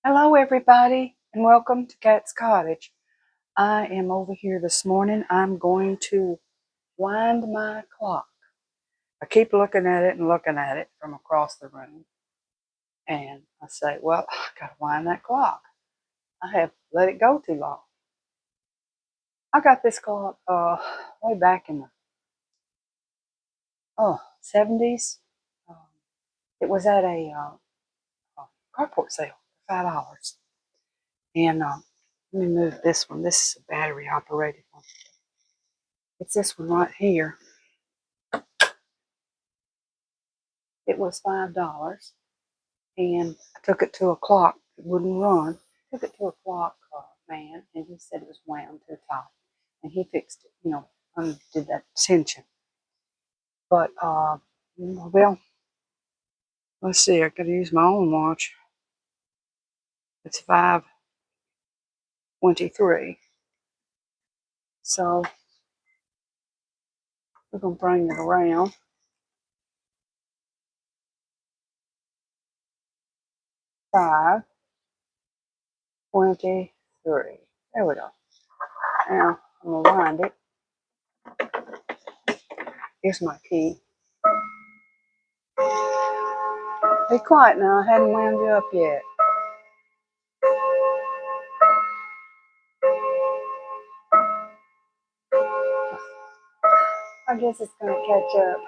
Hello, everybody, and welcome to Cat's Cottage. I am over here this morning. I'm going to wind my clock. I keep looking at it and looking at it from across the room, and I say, well, I gotta wind that clock. I have let it go too long. I got this clock way back in the 70s. Um, it was at a carport sale for $5. And let me move this one. This is a battery operated one. It's this one right here. It was $5, and I took it to a clock. It wouldn't run. Took it to a clock man, and he said it was wound too tight, and he fixed it. Undid that tension. But well, let's see. I got to use my own watch. It's 5:23. So we're gonna bring it around. 5:23. There we go. Now I'm gonna wind it. Here's my key. Be quiet now. I hadn't wound you up yet. I guess it's gonna catch up.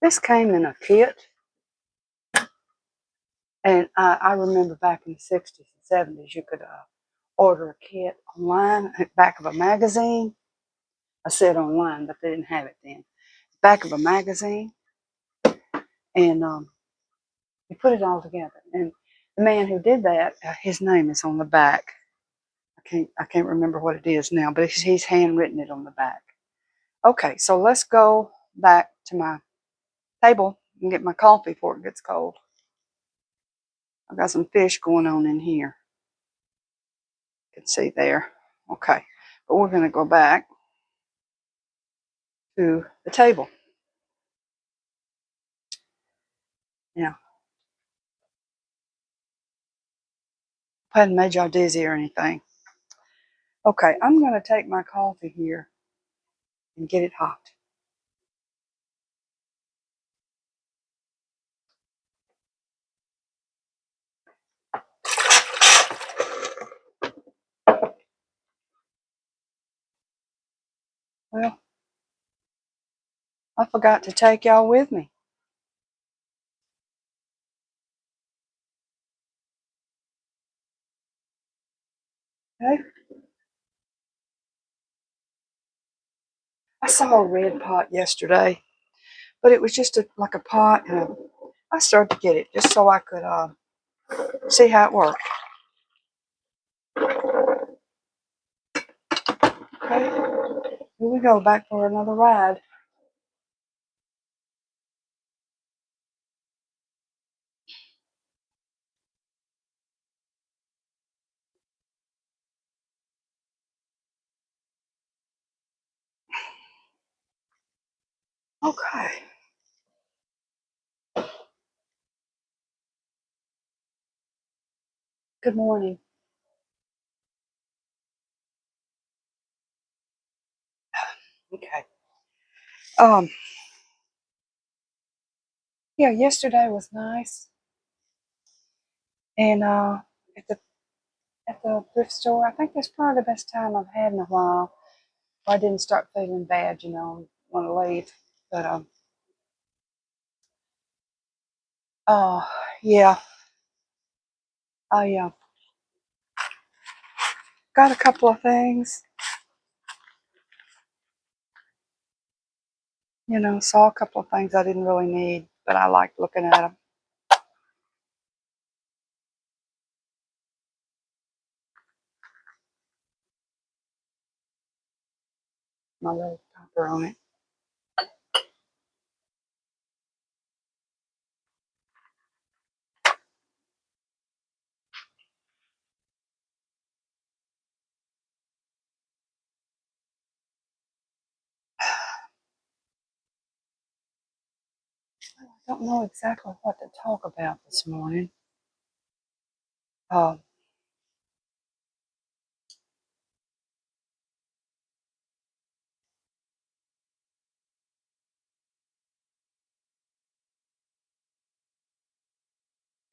This came in a kit, and I remember back in the 60s and 70s, you could order a kit online at the back of a magazine. I said online, but they didn't have it then. Back of a magazine, and you put it all together. And the man who did that, his name is on the back. I can't remember what it is now, but he's handwritten it on the back. Okay, so let's go back to my table and get my coffee before it gets cold. I've got some fish going on in here. You can see there. Okay, but we're going to go back to the table. Now, I hadn't made y'all dizzy or anything. Okay, I'm going to take my coffee here and get it hot. Well, I forgot to take y'all with me. Okay. I saw a red pot yesterday, but it was just like a pot, and I started to get it just so I could see how it worked. Okay, here we go, back for another ride. Okay. Good morning. Okay. Um. Yeah, yesterday was nice, and at the thrift store, I think that's probably the best time I've had in a while. I didn't start feeling bad, want to leave, but oh yeah, I got a couple of things. You know, saw a couple of things I didn't really need, but I liked looking at them. My little topper on it. I don't know exactly what to talk about this morning. Uh,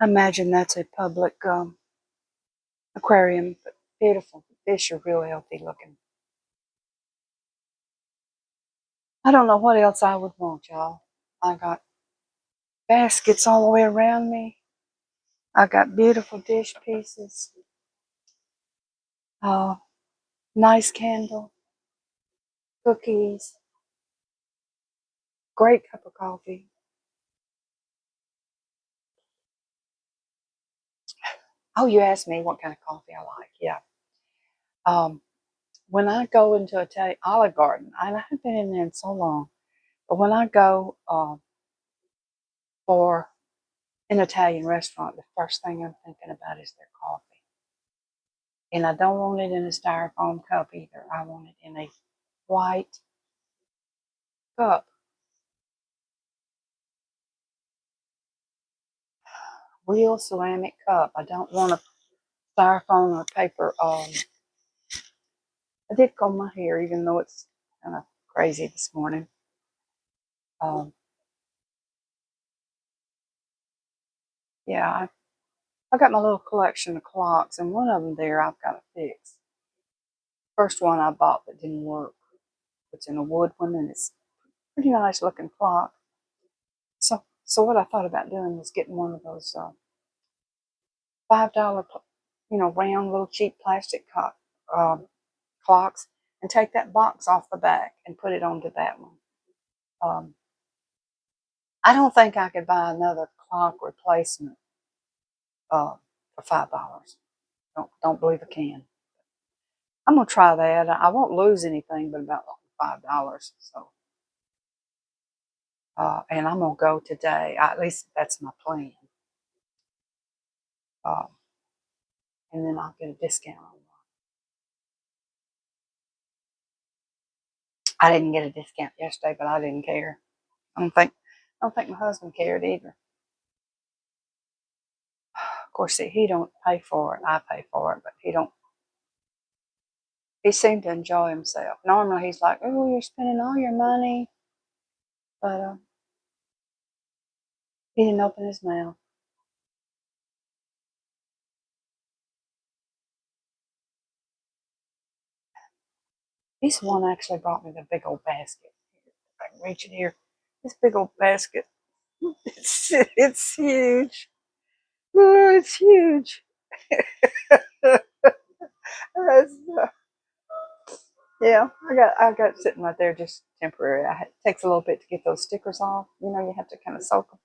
I imagine that's a public aquarium, but beautiful. The fish are real healthy looking. I don't know what else I would want, y'all. I got baskets all the way around me. I got beautiful dish pieces. Uh, nice candle, cookies, great cup of coffee. Oh, you asked me what kind of coffee I like. Yeah. Um, when I go into Olive Garden, I haven't been in there in so long, but when I go for an Italian restaurant, the first thing I'm thinking about is their coffee. And I don't want it in a styrofoam cup either. I want it in a white cup. Real ceramic cup. I don't want a styrofoam or paper. I did comb my hair, even though it's kind of crazy this morning. Um, yeah, I got my little collection of clocks, and one of them there I've got to fix. First one I bought that didn't work. It's in a wood one, and it's a pretty nice looking clock. So what I thought about doing was getting one of those $5, round little cheap plastic clocks, and take that box off the back and put it onto that one. Um, I don't think I could buy another clock replacement for $5. Don't believe I can. I'm gonna try that. I won't lose anything but about $5. So, and I'm gonna go today. At least that's my plan. Um, and then I'll get a discount on one. I didn't get a discount yesterday, but I didn't care. I don't think my husband cared either. Of course, see, he don't pay for it. I pay for it, but he don't. He seemed to enjoy himself. Normally, he's like, "Oh, you're spending all your money," but he didn't open his mouth. He's the one that actually brought me the big old basket. If I can reach it here. This big old basket. It's huge. Oh, it's huge. Yeah, I got it sitting right there just temporary. It takes a little bit to get those stickers off. You have to kind of soak them.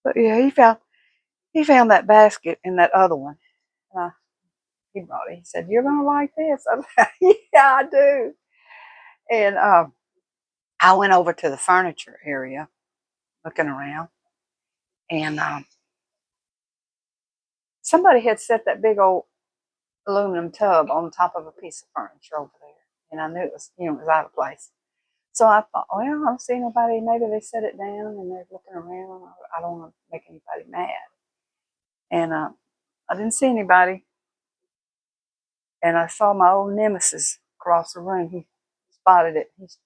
But yeah, he found that basket in that other one. Uh, he brought it. He said, "You're gonna like this." I'm like, "Yeah, I do." And I went over to the furniture area, looking around, and somebody had set that big old aluminum tub on top of a piece of furniture over there, and I knew it was out of place. So I thought, well, I don't see nobody. Maybe they set it down and they're looking around. I don't want to make anybody mad. And I didn't see anybody. And I saw my old nemesis across the room. He spotted it. He's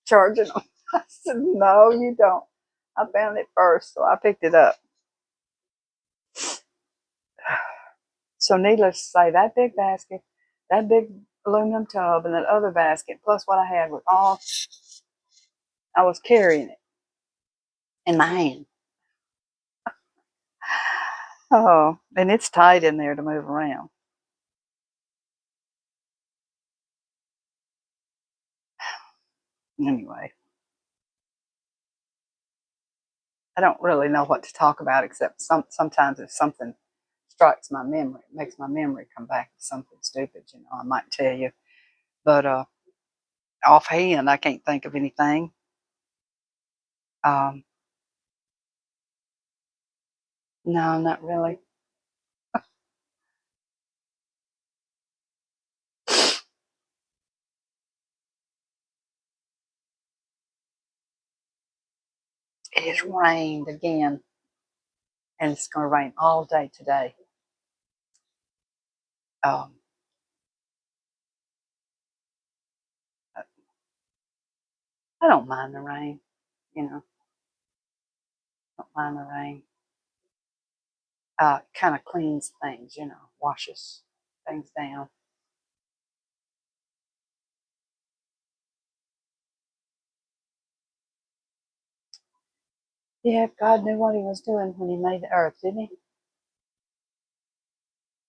charging them. I said, no, you don't. I found it first, so I picked it up. So needless to say, that big basket, that big aluminum tub, and that other basket, plus what I had was all, I was carrying it in my hand. Oh, and it's tight in there to move around. Anyway, I don't really know what to talk about except sometimes if something strikes my memory, it makes my memory come back to something stupid, I might tell you. But offhand, I can't think of anything. Um, no, not really. It has rained again, and it's going to rain all day today. Um, I don't mind the rain, don't mind the rain. It kind of cleans things, washes things down. Yeah, God knew what he was doing when he made the earth, didn't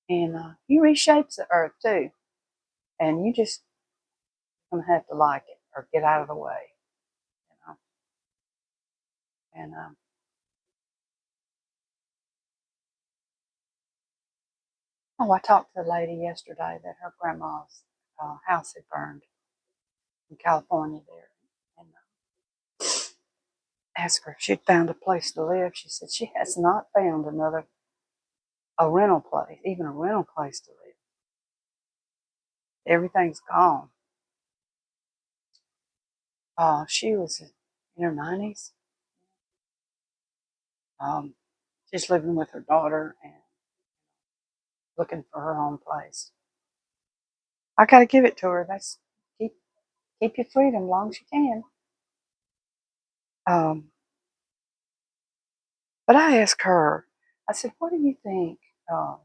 he? And he reshapes the earth too. And you just gonna have to like it or get out of the way, you know. And oh, I talked to a lady yesterday that her grandma's house had burned in California there, and asked her if she'd found a place to live. She said she has not found a rental place, even a rental place to live. Everything's gone. She was in her 90s. Um, she's living with her daughter and looking for her own place. I got to give it to her. That's keep keep your freedom as long as you can. Um, but I asked her. I said, "What do you think uh,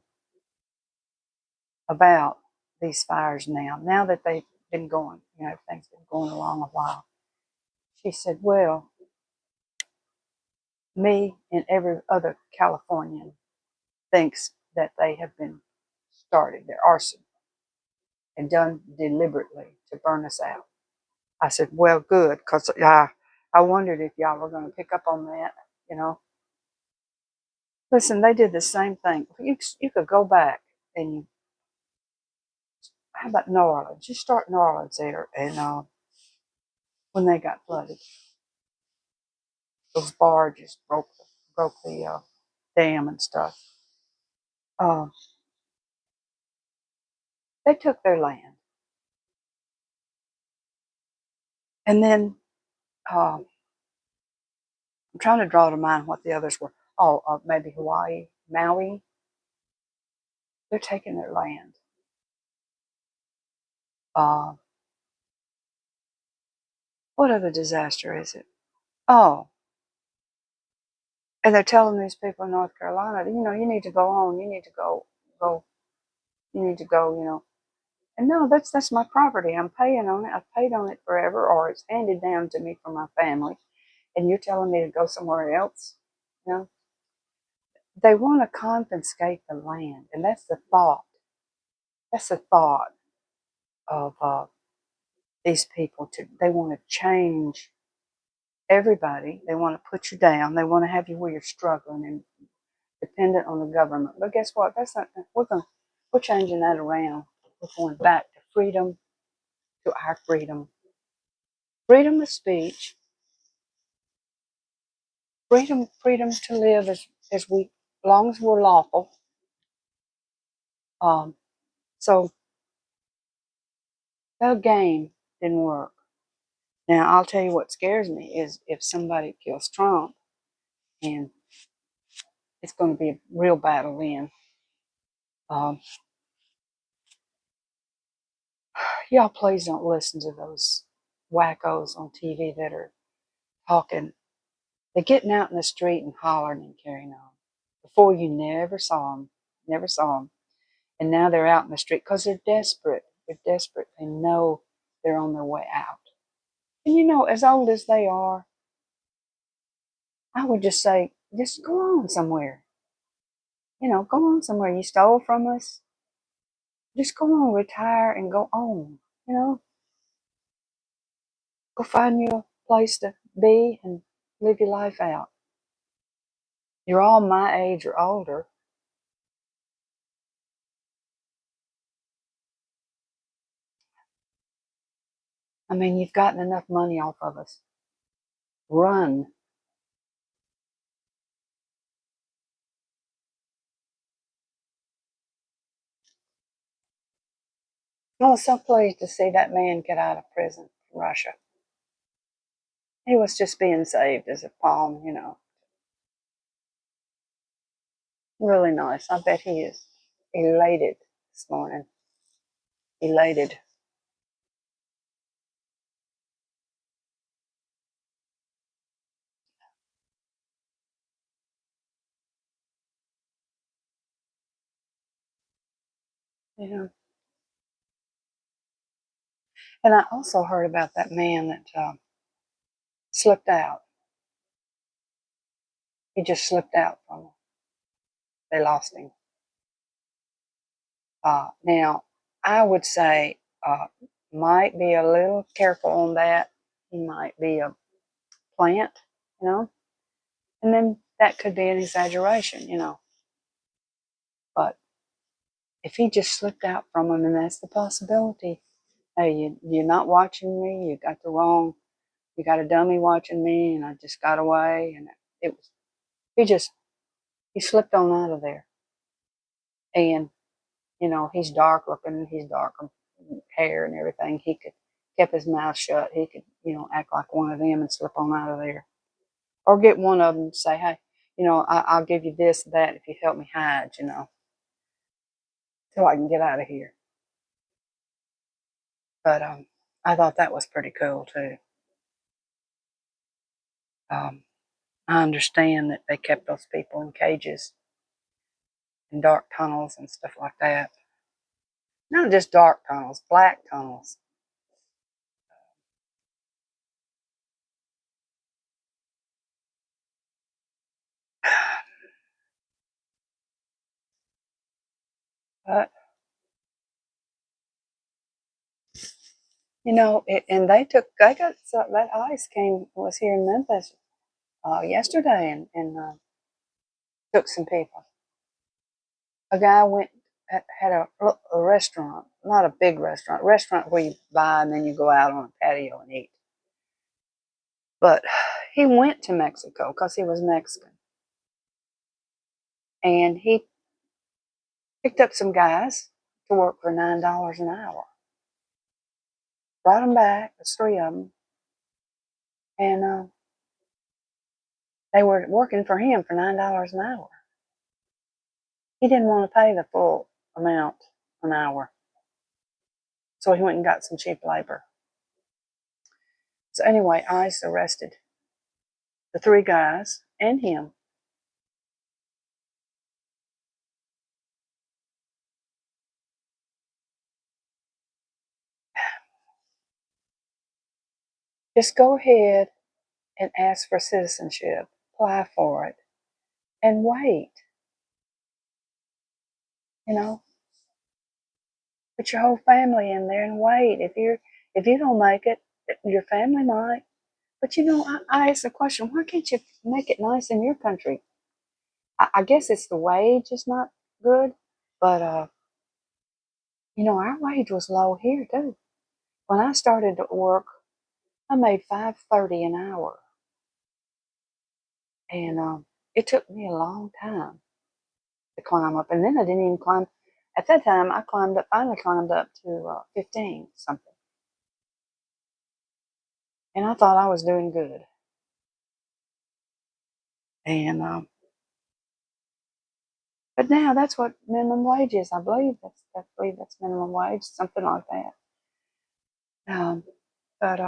about these fires now? Now that they've been going, everything's been going along a while." She said, "Well, me and every other Californian thinks that they have been started. They're arson and done deliberately to burn us out." I said, "Well, good, because I wondered if y'all were going to pick up on that, you know." Listen, they did the same thing. You could go back and how about New Orleans? Just start New Orleans there, and when they got flooded, those barges broke the dam and stuff. Uh, they took their land, and then I'm trying to draw to mind what the others were. Oh, maybe Hawaii, Maui. They're taking their land. Uh, what other disaster is it? Oh, and they're telling these people in North Carolina, you need to go on. You need to go. You need to go. And no, that's my property. I'm paying on it. I've paid on it forever, or it's handed down to me from my family. And you're telling me to go somewhere else? You know, they want to confiscate the land, and that's the thought. That's the thought of these people. They want to change everybody. They want to put you down. They want to have you where you're struggling and dependent on the government. But guess what? That's not. We're changing that around. We're going back to freedom, to our freedom, freedom of speech, freedom to live as we, as long as we're lawful. Um, so that game didn't work. Now I'll tell you what scares me is if somebody kills Trump, and it's going to be a real battle then. Um, y'all please don't listen to those wackos on TV that are talking. They're getting out in the street and hollering and carrying on. Before you never saw them, and now they're out in the street because they're desperate. They're desperate. They know they're on their way out. And as old as they are, I would just say, just go on somewhere. Go on somewhere. You stole from us. Just go on, retire and go on. You know, Go find you a place to be and live your life out. You're all my age or older. I mean, you've gotten enough money off of us. Run. I was so pleased to see that man get out of prison from Russia. He was just being saved as a pawn, Really nice. I bet he is elated this morning. Elated. Yeah. And I also heard about that man that slipped out. He just slipped out from them. They lost him. Now, I would say might be a little careful on that. He might be a plant, you know, and then that could be an exaggeration. But if he just slipped out from him, and that's the possibility. Hey, you're not watching me. You got a dummy watching me, and I just got away, and it was he just he slipped on out of there, and he's dark looking, he's dark hair and everything. He could kept his mouth shut. He could act like one of them and slip on out of there, or get one of them to say, hey, I'll give you this, that if you help me hide, till I can get out of here. But I thought that was pretty cool too. Um, I understand that they kept those people in cages in dark tunnels and stuff like that. Not just dark tunnels, black tunnels. But and they got so that ice came was here in Memphis yesterday and took some people. A guy went had a restaurant, not a big restaurant where you buy and then you go out on a patio and eat. But he went to Mexico because he was Mexican, and he picked up some guys to work for $9 an hour. Brought them back, there's three of them, and they were working for him for $9 an hour. He didn't want to pay the full amount an hour, so he went and got some cheap labor. So anyway, ICE arrested the three guys and him. Just go ahead and ask for citizenship, apply for it, and wait. You know, put your whole family in there and wait. If you don't make it, your family might. But I asked the question: why can't you make it nice in your country? I guess it's the wage is not good, but our wage was low here too. When I started to work, I made $5.30 an hour, and it took me a long time to climb up. And then I didn't even climb. At that time, I finally climbed up to 15 something, and I thought I was doing good. And but now that's what minimum wage is. I believe that's minimum wage, something like that. But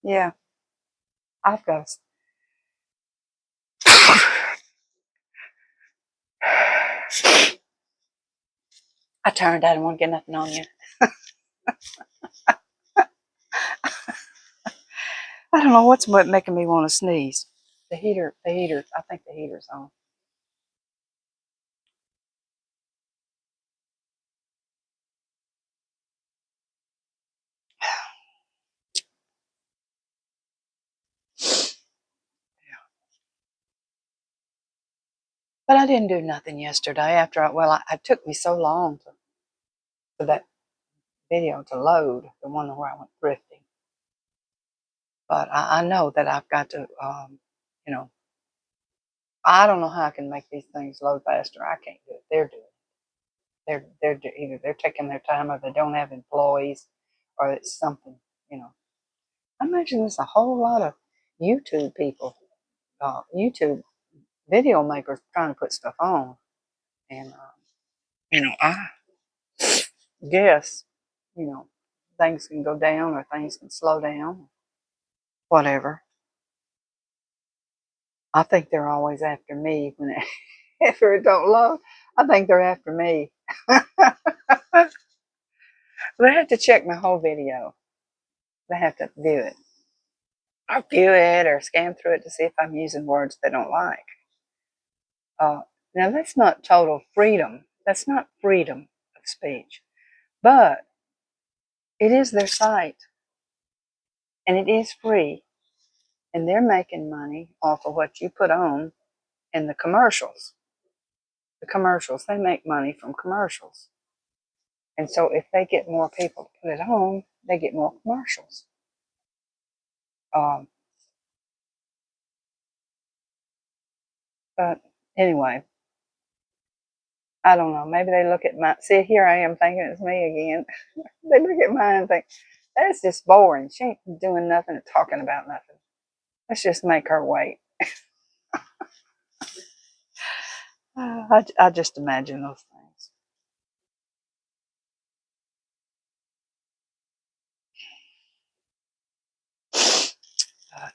yeah, I've got. I turned. I didn't want to get nothing on you. I don't know what's making me want to sneeze. The heater. I think the heater's on. But I didn't do nothing yesterday after it took me so long for that video to load, the one where I went thrifting. But I know that I've got to, you know, I don't know how I can make these things load faster. I can't do it. They're doing it. Either they're taking their time or they don't have employees or it's something, you know. I imagine there's a whole lot of YouTube people, YouTube video makers trying to put stuff on. And, I guess, you know, things can go down or things can slow down, whatever. I think they're always after me when after it don't load. I think they're after me. They have to check my whole video. They have to view it. Or view it or scan through it to see if I'm using words they don't like. Now, that's not total freedom. That's not freedom of speech. But it is their site. And it is free. And they're making money off of what you put on in the commercials. The commercials, they make money from commercials. And so if they get more people to put it on, they get more commercials. But anyway, I don't know. Maybe they look at my, see, here I am thinking it's me again. They look at mine and think, that's just boring. She ain't doing nothing or talking about nothing. Let's just make her wait. I just imagine those things. But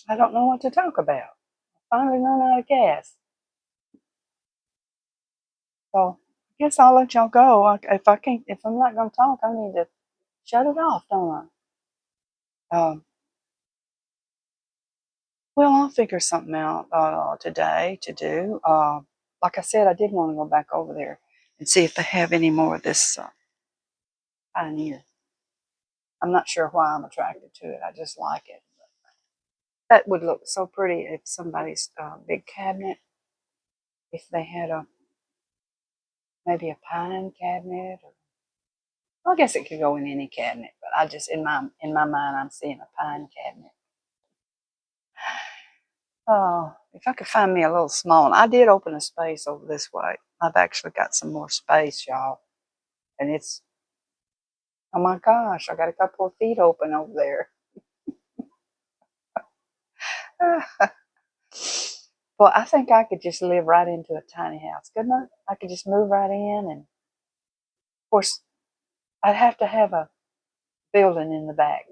I don't know what to talk about. I finally run out of gas. So I guess I'll let y'all go. If I'm not going to talk, I need to shut it off, don't I? Well, I'll figure something out today to do. Like I said, I did want to go back over there and see if they have any more of this Pioneer. I'm not sure why I'm attracted to it. I just like it. That would look so pretty if somebody's big cabinet, if they had maybe a pine cabinet. Well, I guess it could go in any cabinet, but I just in my mind I'm seeing a pine cabinet. Oh, if I could find me a little small one. I did open a space over this way. I've actually got some more space, y'all. And it's, oh my gosh, I got a couple of feet open over there. Well, I think I could just live right into a tiny house, couldn't I? I could just move right in. And of course, I'd have to have a building in the back.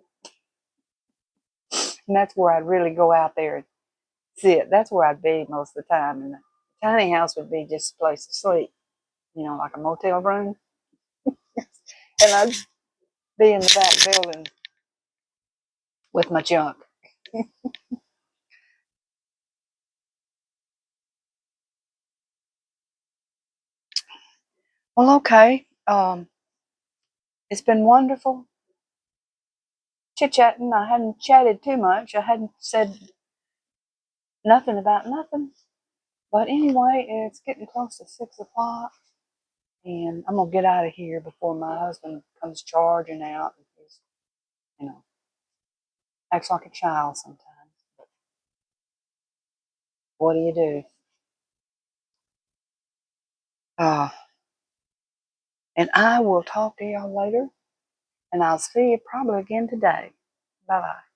And that's where I'd really go out there and sit. That's where I'd be most of the time. And the tiny house would be just a place to sleep, like a motel room. And I'd be in the back building with my junk. Well, okay. It's been wonderful chit-chatting. I hadn't chatted too much. I hadn't said nothing about nothing. But anyway, it's getting close to 6 o'clock. And I'm going to get out of here before my husband comes charging out. And he's, you know, acts like a child sometimes. But what do you do? Uh, and I will talk to y'all later. And I'll see you probably again today. Bye-bye.